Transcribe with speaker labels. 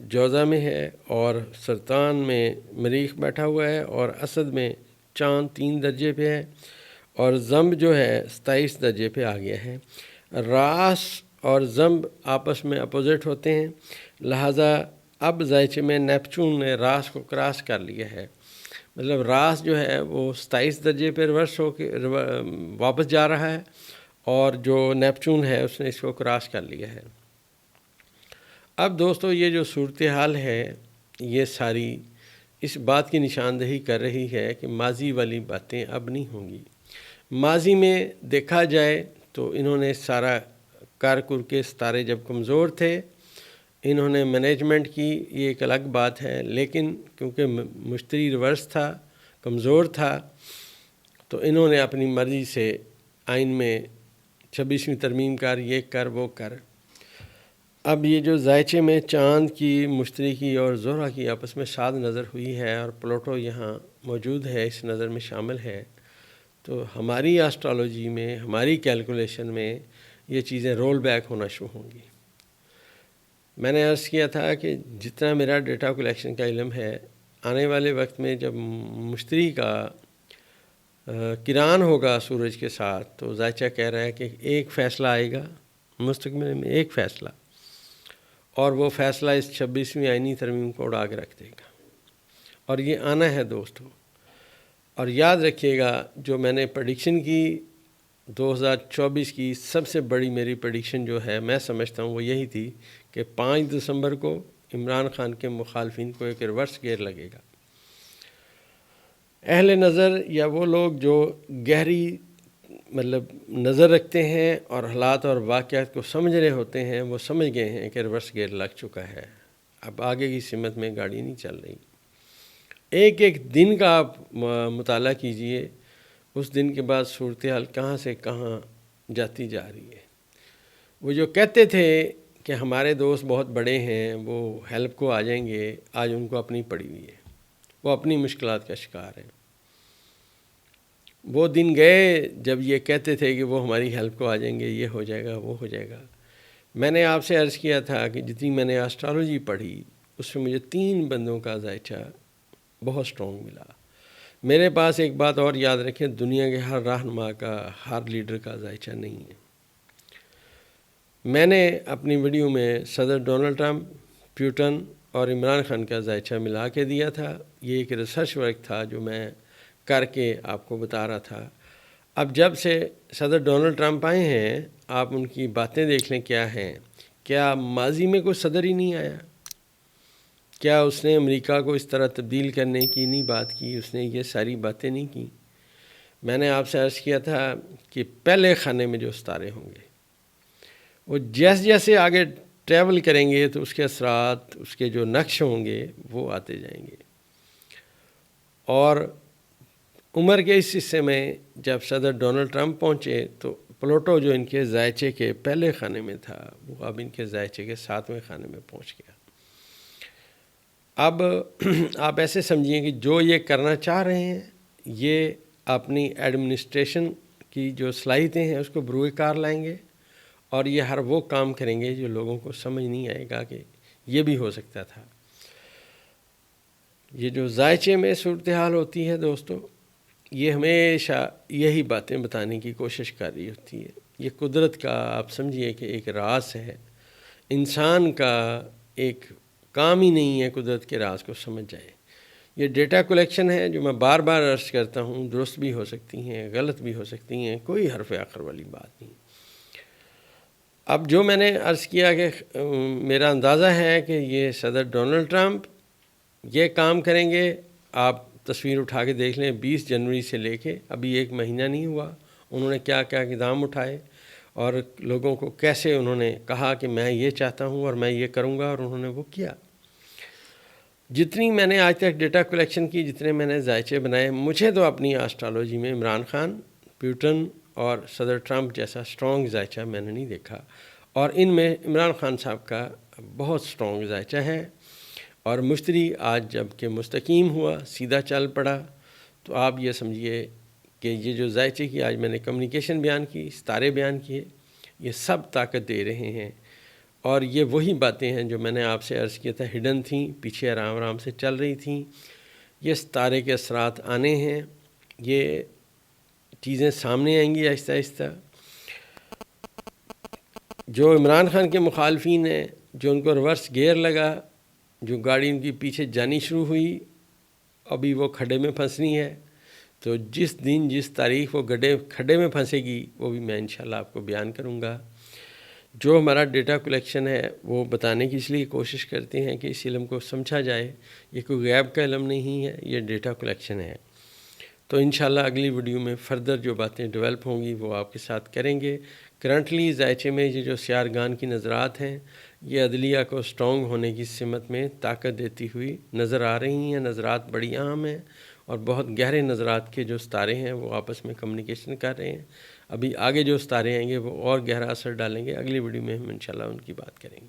Speaker 1: جوزہ میں ہے، اور سرطان میں مریخ بیٹھا ہوا ہے، اور اسد میں چاند 3 درجے پہ ہے، اور زمب جو ہے 27 درجے پہ آ گیا ہے۔ راس اور زمب آپس میں اپوزٹ ہوتے ہیں، لہٰذا اب زائچے میں نیپچون نے راس کو کراس کر لیا ہے، مطلب راس جو ہے وہ 27 درجے پہ ریورس ہو کے واپس جا رہا ہے، اور جو نیپچون ہے اس نے اس کو کراس کر لیا ہے۔ اب دوستو یہ جو صورتحال ہے یہ ساری اس بات کی نشاندہی کر رہی ہے کہ ماضی والی باتیں اب نہیں ہوں گی۔ ماضی میں دیکھا جائے تو انہوں نے سارا کر کے ستارے جب کمزور تھے انہوں نے مینجمنٹ کی، یہ ایک الگ بات ہے، لیکن کیونکہ مشتری ریورس تھا، کمزور تھا، تو انہوں نے اپنی مرضی سے آئین میں 26ویں ترمیم کر، یہ کر وہ کر۔ اب یہ جو زائچے میں چاند کی، مشتری کی اور زہرہ کی آپس میں سات نظر ہوئی ہے، اور پلوٹو یہاں موجود ہے، اس نظر میں شامل ہے، تو ہماری آسٹرالوجی میں، ہماری کیلکولیشن میں یہ چیزیں رول بیک ہونا شروع ہوں گی۔ میں نے عرض کیا تھا کہ جتنا میرا ڈیٹا کلیکشن کا علم ہے، آنے والے وقت میں جب مشتری کا کران ہوگا سورج کے ساتھ، تو زائچہ کہہ رہا ہے کہ ایک فیصلہ آئے گا مستقبل میں، ایک فیصلہ، اور وہ فیصلہ اس 26ویں آئینی ترمیم کو اڑا کے رکھ دے گا، اور یہ آنا ہے دوستو۔ اور یاد رکھیے گا جو میں نے پریڈکشن کی 2024 کی، سب سے بڑی میری پریڈکشن جو ہے میں سمجھتا ہوں وہ یہی تھی کہ 5 دسمبر کو عمران خان کے مخالفین کو ایک ریورس گیئر لگے گا۔ اہل نظر یا وہ لوگ جو گہری مطلب نظر رکھتے ہیں اور حالات اور واقعات کو سمجھ رہے ہوتے ہیں، وہ سمجھ گئے ہیں کہ ریورس گیئر لگ چکا ہے، اب آگے کی سمت میں گاڑی نہیں چل رہی۔ ایک ایک دن کا آپ مطالعہ کیجئے، اس دن کے بعد صورتحال کہاں سے کہاں جاتی جا رہی ہے۔ وہ جو کہتے تھے کہ ہمارے دوست بہت بڑے ہیں، وہ ہیلپ کو آ جائیں گے، آج ان کو اپنی پڑی ہوئی ہے، وہ اپنی مشکلات کا شکار ہیں۔ وہ دن گئے جب یہ کہتے تھے کہ وہ ہماری ہیلپ کو آ جائیں گے، یہ ہو جائے گا، وہ ہو جائے گا۔ میں نے آپ سے عرض کیا تھا کہ جتنی میں نے آسٹرالوجی پڑھی اس میں مجھے 3 بندوں کا ذائچہ بہت سٹرونگ ملا۔ میرے پاس ایک بات اور یاد رکھیں، دنیا کے ہر رہنما کا، ہر لیڈر کا ذائچہ نہیں ہے۔ میں نے اپنی ویڈیو میں صدر ڈونلڈ ٹرمپ، پیوٹن اور عمران خان کا ذائچہ ملا کے دیا تھا۔ یہ ایک ریسرچ ورک تھا جو میں کر کے آپ کو بتا رہا تھا۔ اب جب سے صدر ڈونلڈ ٹرمپ آئے ہیں، آپ ان کی باتیں دیکھ لیں کیا ہیں۔ کیا ماضی میں کوئی صدر ہی نہیں آیا؟ کیا اس نے امریکہ کو اس طرح تبدیل کرنے کی نہیں بات کی؟ اس نے یہ ساری باتیں نہیں کی؟ میں نے آپ سے عرض کیا تھا کہ پہلے خانے میں جو ستارے ہوں گے وہ جیسے جیسے آگے ٹریول کریں گے تو اس کے اثرات، اس کے جو نقش ہوں گے وہ آتے جائیں گے۔ اور عمر کے اس حصے میں جب صدر ڈونلڈ ٹرمپ پہنچے تو پلوٹو جو ان کے ذائچے کے پہلے خانے میں تھا وہ اب ان کے ذائچے کے 7ویں خانے میں پہنچ گیا۔ اب آپ ایسے سمجھیے کہ جو یہ کرنا چاہ رہے ہیں، یہ اپنی ایڈمنسٹریشن کی جو صلاحیتیں ہیں اس کو بروئے کار لائیں گے، اور یہ ہر وہ کام کریں گے جو لوگوں کو سمجھ نہیں آئے گا کہ یہ بھی ہو سکتا تھا۔ یہ جو ذائچے میں صورتحال ہوتی ہے دوستو، یہ ہمیشہ یہی باتیں بتانے کی کوشش کر رہی ہوتی ہے۔ یہ قدرت کا آپ سمجھیے کہ ایک راز ہے، انسان کا ایک کام ہی نہیں ہے قدرت کے راز کو سمجھ جائے۔ یہ ڈیٹا کلیکشن ہے جو میں بار بار عرض کرتا ہوں، درست بھی ہو سکتی ہیں، غلط بھی ہو سکتی ہیں، کوئی حرف آخر والی بات نہیں۔ اب جو میں نے عرض کیا کہ میرا اندازہ ہے کہ یہ صدر ڈونلڈ ٹرمپ یہ کام کریں گے۔ آپ تصویر اٹھا کے دیکھ لیں، 20 جنوری سے لے کے ابھی 1 مہینہ نہیں ہوا، انہوں نے کیا کیا اقدام اٹھائے اور لوگوں کو کیسے انہوں نے کہا کہ میں یہ چاہتا ہوں اور میں یہ کروں گا، اور انہوں نے وہ کیا۔ جتنی میں نے آج تک ڈیٹا کلیکشن کی، جتنے میں نے ذائچے بنائے، مجھے تو اپنی آسٹرالوجی میں عمران خان، پیوٹن اور صدر ٹرمپ جیسا سٹرونگ ذائچہ میں نے نہیں دیکھا، اور ان میں عمران خان صاحب کا بہت سٹرونگ ذائچہ ہے۔ اور مشتری آج جب کہ مستقیم ہوا، سیدھا چل پڑا، تو آپ یہ سمجھیے کہ یہ جو ذائچے کی آج میں نے کمیونیکیشن بیان کی، ستارے بیان کیے، یہ سب طاقت دے رہے ہیں، اور یہ وہی باتیں ہیں جو میں نے آپ سے عرض کیا تھا ہڈن تھیں، پیچھے آرام آرام سے چل رہی تھیں. یہ ستارے کے اثرات آنے ہیں، یہ چیزیں سامنے آئیں گی آہستہ آہستہ. جو عمران خان کے مخالفین ہیں، جو ان کو ریورس گیئر لگا، جو گاڑی ان کی پیچھے جانی شروع ہوئی، ابھی وہ کھڈے میں پھنسنی ہے. تو جس دن جس تاریخ وہ کھڈے میں پھنسے گی وہ بھی میں انشاءاللہ آپ کو بیان کروں گا. جو ہمارا ڈیٹا کلیکشن ہے وہ بتانے کی اس لیے کوشش کرتے ہیں کہ اس علم کو سمجھا جائے. یہ کوئی غیب کا علم نہیں ہے، یہ ڈیٹا کلیکشن ہے. تو انشاءاللہ اگلی ویڈیو میں فردر جو باتیں ڈیولپ ہوں گی وہ آپ کے ساتھ کریں گے. کرنٹلی ذائچے میں یہ جو سیارگان کی نظرات ہیں یہ عدلیہ کو سٹرونگ ہونے کی سمت میں طاقت دیتی ہوئی نظر آ رہی ہیں. نظرات بڑی اہم ہیں اور بہت گہرے نظرات کے جو ستارے ہیں وہ آپس میں کمیونیکیشن کر رہے ہیں. ابھی آگے جو ستارے آئیں گے وہ اور گہرا اثر ڈالیں گے. اگلی ویڈیو میں ہم انشاءاللہ ان کی بات کریں گے.